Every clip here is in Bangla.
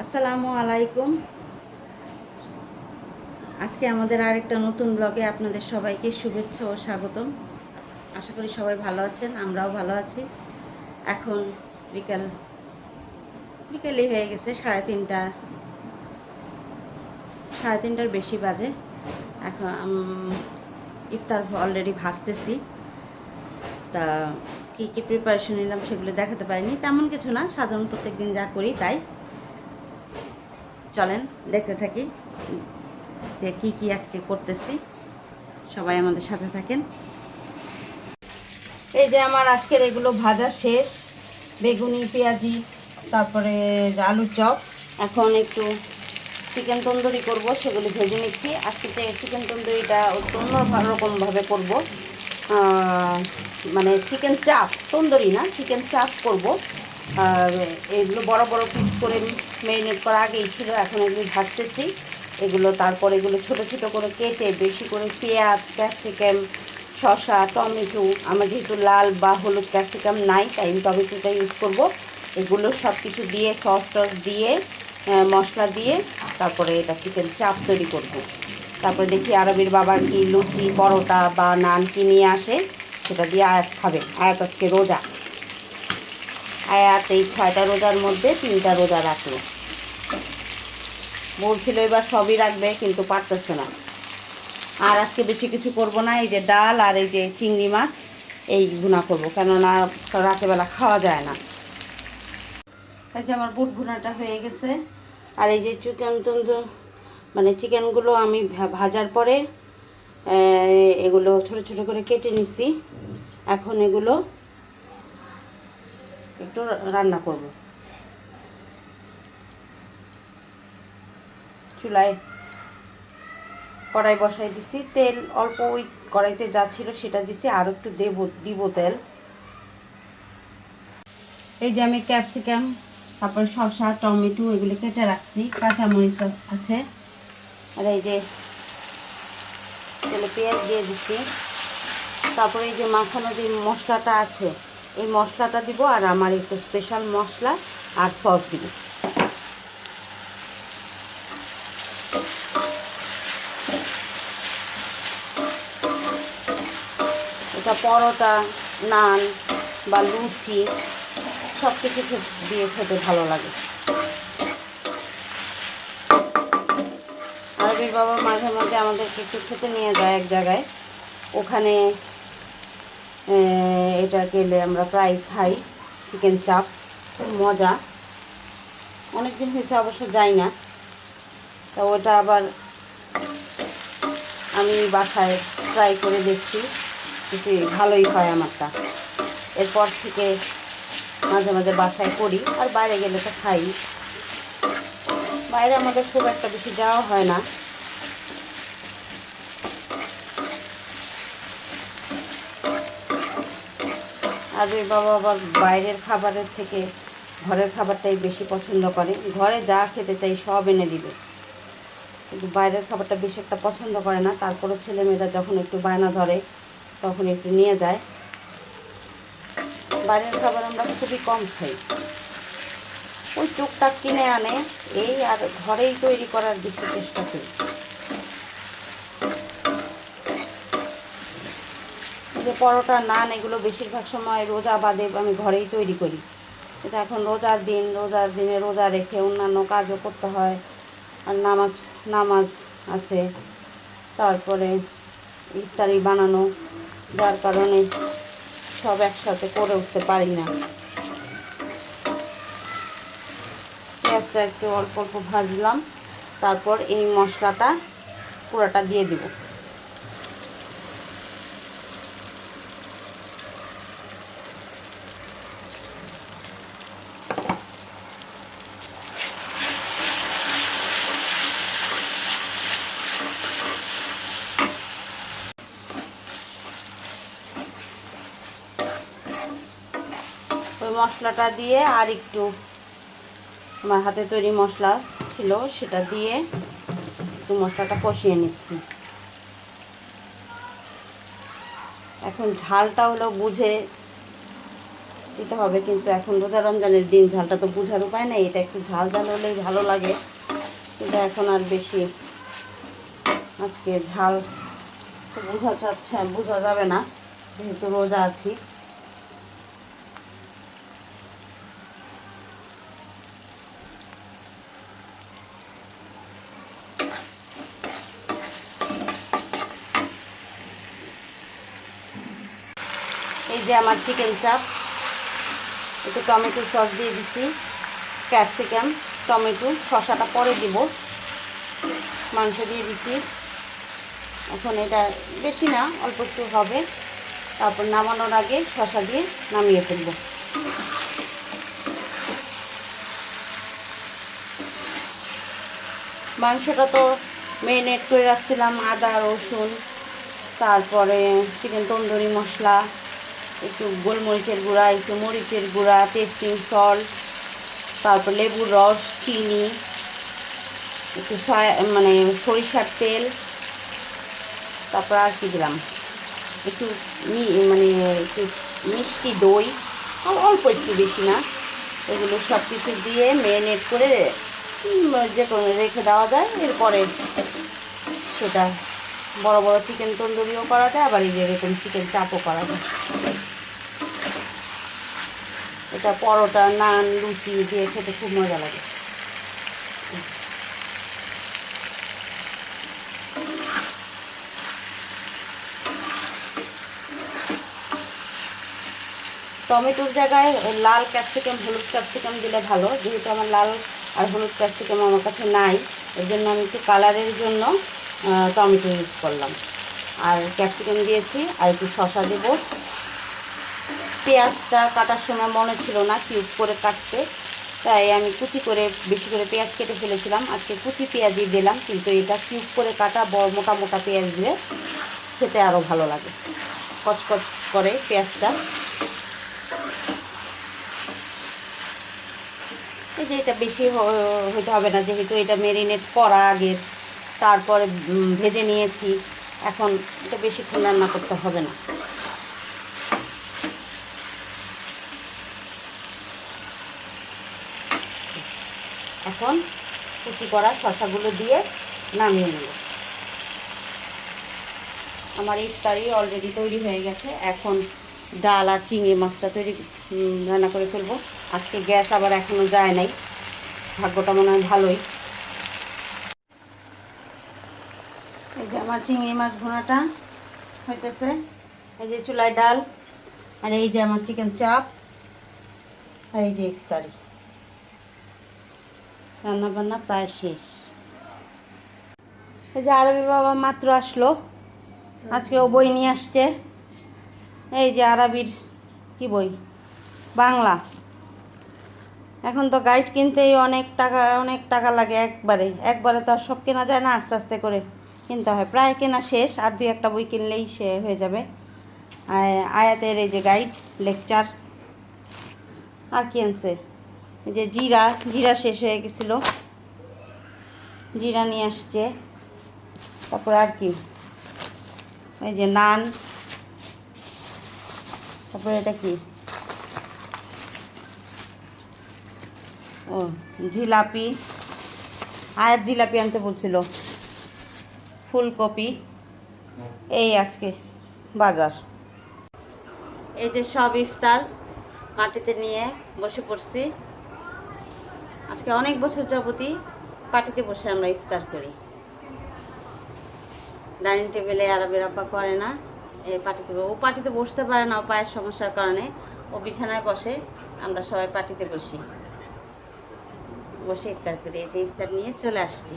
আসসালামু আলাইকুম। আজকে আমাদের আরেকটা নতুন ব্লগে আপনাদের সবাইকে শুভেচ্ছা ও স্বাগতম। আশা করি সবাই ভালো আছেন, আমরাও ভালো আছি। এখন বিকেলই হয়ে গেছে, সাড়ে তিনটার বেশি বাজে। এখন ইফতার অলরেডি ভাজতেছি। তা কী কী প্রিপারেশন নিলাম সেগুলো দেখাতে পারিনি, তেমন কিছু না, সাধারণ প্রত্যেকদিন যা করি তাই। চলেন দেখতে থাকি যে কি কি আজকে করতেছি। সবাই আমাদের সাথে থাকেন। এই যে আমার আজকের এগুলো ভাজা শেষ, বেগুনি, পেঁয়াজি, তারপরে আলুর চপ। এখন একটু চিকেন তন্দুরি করব, সেগুলি ভেজে নিচ্ছি। আজকে যে চিকেন তন্দুরিটা অন্য রকমভাবে করব, মানে চিকেন চাপ, তন্দুরি না, চিকেন চাপ করব। আর এগুলো বড় বড় পিস করে ম্যারিনেট করা আগেই ছিল, এখন এগুলো ভাজতেছি। তারপর এগুলো ছোট ছোট করে কেটে বেশি করে পেঁয়াজ, ক্যাপসিকাম, শসা, টমেটো, আমার যেহেতু লাল বা হলুদ ক্যাপসিকাম নাই তাই আমি টমেটোটা ইউজ করব। এগুলো সব কিছু দিয়ে সস টস দিয়ে মশলা দিয়ে তারপরে এটা চিকেন চাপ তৈরি করব। তারপরে দেখি আরবির বাবা কি লুচি, পরোটা বা নান কি নিয়ে আসে, সেটা দিয়ে আয়াত খাবে। আয়াত আজকে রোজা। আয়াত এই 6টা রোজার মধ্যে 3টা রোজা রাখলো। বলছিল এবার সবই রাখবে কিন্তু পারতেছে না। আর আজকে বেশি কিছু করব না, এই যে ডাল আর এই যে চিংড়ি মাছ এই ভুনা করবো, কেননা রাতেরবেলা খাওয়া যায় না। এই যে আমার বুট ভুনাটা হয়ে গেছে। আর এই যে মানে চিকেনগুলো আমি ভাজার পরে এগুলো ছোট ছোট করে কেটে নিছি। এখন এগুলো একটু রান্না করব। চুলায় কড়াই বসাই দিছি, তেল অল্প ওই কড়াইতে যা ছিল সেটা দিছি, আর একটু দিব তেল। এই যে আমি ক্যাপসিকাম, তারপরে শসা, টমেটো এগুলো কেটে রাখছি, কাঁচামরিচ আছে। আর এই যে তেলে পেঁয়াজ দিয়ে দিচ্ছি। তারপরে এই যে মাখানো যে মশলাটা আছে এই মশলাটা দিব, আর আমার একটু স্পেশাল মশলা আর সস দিব। এটা পরোটা, নান বা লুচি সব কিছু দিয়ে খেতে ভালো লাগে। আরবির বাবা মাঝে মাঝে আমাদেরকে একটু খেতে নিয়ে যায় এক জায়গায়, ওখানে এটা গেলে আমরা প্রায় খাই। চিকেন চাপ খুব মজা, অনেক দিন হয়েছে অবশ্য যাই না। তা ওটা আবার আমি বাসায় ট্রাই করে দেখছি, কিছু ভালোই হয় আমারটা। এরপর থেকে মাঝে মাঝে বাসায় করি, আর বাইরে গেলে তো খাই। বাইরে আমাদের খুব একটা বেশি যাওয়া হয় না। আর ওই বাবা আবার বাইরের খাবারের থেকে ঘরের খাবারটাই বেশি পছন্দ করে। ঘরে যা খেতে চাই সব এনে দিবে, কিন্তু বাইরের খাবারটা বেশি একটা পছন্দ করে না। তারপরে ছেলেমেয়েরা যখন একটু বায়না ধরে তখন একটু নিয়ে যায়। বাইরের খাবার আমরা খুবই কম খাই, ওই টুকটাক কিনে আনে এই, আর ঘরেই তৈরি করার বেশি চেষ্টা করি। যে পরোটা, নান এগুলো বেশিরভাগ সময় রোজা বাদে আমি ঘরেই তৈরি করি। এটা এখন রোজার দিনে রোজা রেখে অন্যান্য কাজও করতে হয়, আর নামাজ আছে, তারপরে ইফতারি বানানো, যার কারণে সব একসাথে করে উঠতে পারি না। পেঁয়াজটা একটু অল্প অল্প ভাজলাম, তারপর এই মশলাটা পুরোটা দিয়ে দিব। ওই মশলাটা দিয়ে আর একটু আমার হাতে তৈরি মশলা ছিল সেটা দিয়ে একটু মশলাটা কষিয়ে নিচ্ছি। এখন ঝালটা হলো বুঝে দিতে হবে, কিন্তু এখন রোজা রমজানের দিন ঝালটা তো বোঝার উপায় নেই। এটা একটু ঝাল ঝাল হলেই ভালো লাগে, কিন্তু এখন আর বেশি আজকে ঝাল তো বোঝা যাবে না, যেহেতু রোজা আছি। এই যে আমার চিকেন চাপ, একটু টমেটো সস দিয়ে দিছি, ক্যাপসিকাম, টমেটো, শসাটা পরে দিব, মাংস দিয়ে দিছি। এখন এটা বেশি না, অল্প একটু হবে, তারপর নামানোর আগে শসা দিয়ে নামিয়ে ফেলবো। মাংসটা তো ম্যারিনেট করে রাখছিলাম, আদা রসুন, তারপরে চিকেন তন্দুরি মশলা, একটু গোলমরিচের গুঁড়া, একটু মরিচের গুঁড়া, টেস্টিং সল্ট, তারপর লেবুর রস, চিনি, একটু মানে সরিষার তেল, তারপর আর কি দিলাম, একটু মানে একটু মিষ্টি দই, আর অল্প একটু, বেশি না। এগুলো সব কিছু দিয়ে ম্যারিনেট করে যে কোনো রেখে দেওয়া যায়। এরপরে সেটা বড় বড় চিকেন তন্দুরিও করা যায়, আবার এই যে এরকম চিকেন চাপও করা যায়। এটা পরোটা, নান, লুচি দিয়ে খেতে খুব মজা লাগে। টমেটোর জায়গায় লাল ক্যাপসিকাম, হলুদ ক্যাপসিকাম দিলে ভালো, যেহেতু আমার লাল আর হলুদ ক্যাপসিকাম আমার কাছে নাই, এর জন্য আমি একটু কালারের জন্য টমেটো ইউজ করলাম, আর ক্যাপসিকাম দিয়েছি, আর একটু শসা দেবো। পেঁয়াজটা কাটার সময় মনে ছিল না কিউব করে কাটতে, তাই আমি কুচি করে বেশি করে পেঁয়াজ কেটে ফেলেছিলাম। আজকে কুচি পেঁয়াজই দিলাম, কিন্তু এটা কিউব করে কাটা বড় মোটা মোটা পেঁয়াজ দিলে খেতে আরও ভালো লাগে, কচকচ করে পেঁয়াজটা। এই যে এটা বেশি হইতে হবে না, যেহেতু এটা ম্যারিনেট করা আগের, তারপরে ভেজে নিয়েছি, এখন এটা বেশিক্ষণ রান্না করতে হবে না। এখন কুচি করা শসাগুলো দিয়ে নামিয়ে নেব। আমার ইফতারি অলরেডি তৈরি হয়ে গেছে। এখন ডাল আর চিংড়ি মাছটা রান্না করে ফেলবো। আজকে গ্যাস আবার এখনও যায় নাই, ভাগ্যটা মনে হয় ভালোই। এই যে আমার চিংড়ি মাছ ভুনাটা হইতেছে, এই যে চুলায় ডাল, আর এই যে আমার চিকেন চাপ, আর এই যে ইফতারি রান্না বান্না প্রায় শেষ। এই যে আরবি বাবা মাত্র আসলো, আজকে ও বই নিয়ে আসছে। এই যে আরবির কি বই, বাংলা। এখন তো গাইড কিনতেই অনেক টাকা লাগে, একবারে তো আর সব কেনা যায় না, আস্তে আস্তে করে কিনতে হয়। প্রায় কেনা শেষ, আর 2-1টা বই কিনলেই সে হয়ে যাবে। আয়াতের এই যে গাইড, লেকচার, আর কি আনছে, এই যে জিরা শেষ হয়ে গেছিল, জিরা নিয়ে আসছে। তারপর আর কি, এই যে নান, তারপরে এটা কি, ও জিলাপি, আয়াত জিলাপি আনতে বলছিল, ফুলকপি। এই আজকে বাজার। এই যে সব ইফতার মাটিতে নিয়ে বসে পড়ছি। আজকে অনেক বছর যাবতই পাটিতে বসে আমরা ইফতার করি। ডাইনিং টেবিলে আরবের আব্বা করে না, ও পাটিতে বসতে পারে না, ও পায়ের সমস্যার কারণে ও বিছানায় বসে, আমরা সবাই পাটিতে বসে ইফতার করি। এই যে ইফতার নিয়ে চলে আসছি।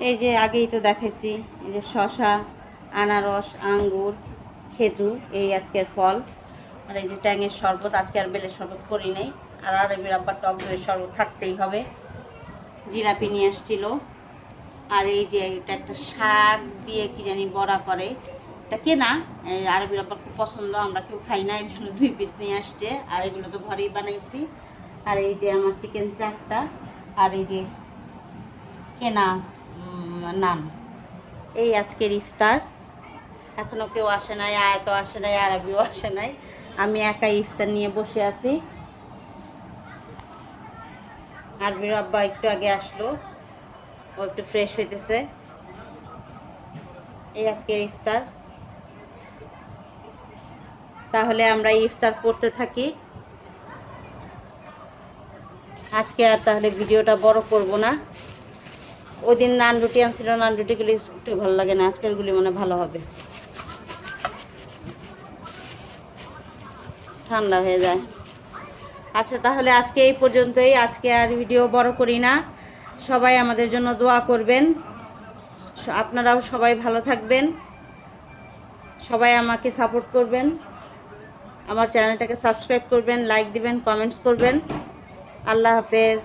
এই যে আগেই তো দেখাইছি, এই যে শসা, আনারস, আঙ্গুর, খেজুর, এই আজকের ফল, আর এই যে ট্যাঙের শরবত। আজকে আর বেলের শরবত করি নাই, আর আরবির আব্বার টক দইয়ের শরবত থাকতেই হবে। জিলাপি নিয়ে আসছিল, আর এই যে এটা একটা শাক দিয়ে কি জানি বড়া করে, এটা কেনা, আরবির আব্বার খুব পছন্দ, আমরা কেউ খাই না, এর জন্য 2 পিস নিয়ে আসছে। আর এগুলো তো ঘরেই বানাইছি। আর এই যে আমার চিকেন চাপটা, আর এই যে কেনা নান। এই আজকের ইফতার। এখনও কেউ আসে নাই, আয়াতও আসে নাই, আরবিও আসে নাই, আমি একাই ইফতার নিয়ে বসে আছি। আরবির আব্বা একটু আগে আসলো, ও একটু ফ্রেশ হইতেছে। এই আজকের ইফতার। তাহলে আমরা ইফতার করতে থাকি। আজকে আর তাহলে ভিডিওটা বড় করব না। ওই দিন নান রুটি আনছিল, নান রুটিগুলি একটু ভালো লাগে না, আজকেরগুলি মনে ভালো হবে, ঠান্ডা হয়ে যায়। আচ্ছা তাহলে আজকে এই পর্যন্তই, আজকে আর ভিডিও বড় করি না। সবাই আমাদের জন্য দোয়া করবেন, আপনারাও সবাই ভালো থাকবেন, সবাই আমাকে সাপোর্ট করবেন, আমার চ্যানেলটাকে সাবস্ক্রাইব করবেন, লাইক দিবেন, কমেন্টস করবেন। আল্লাহ হাফেজ।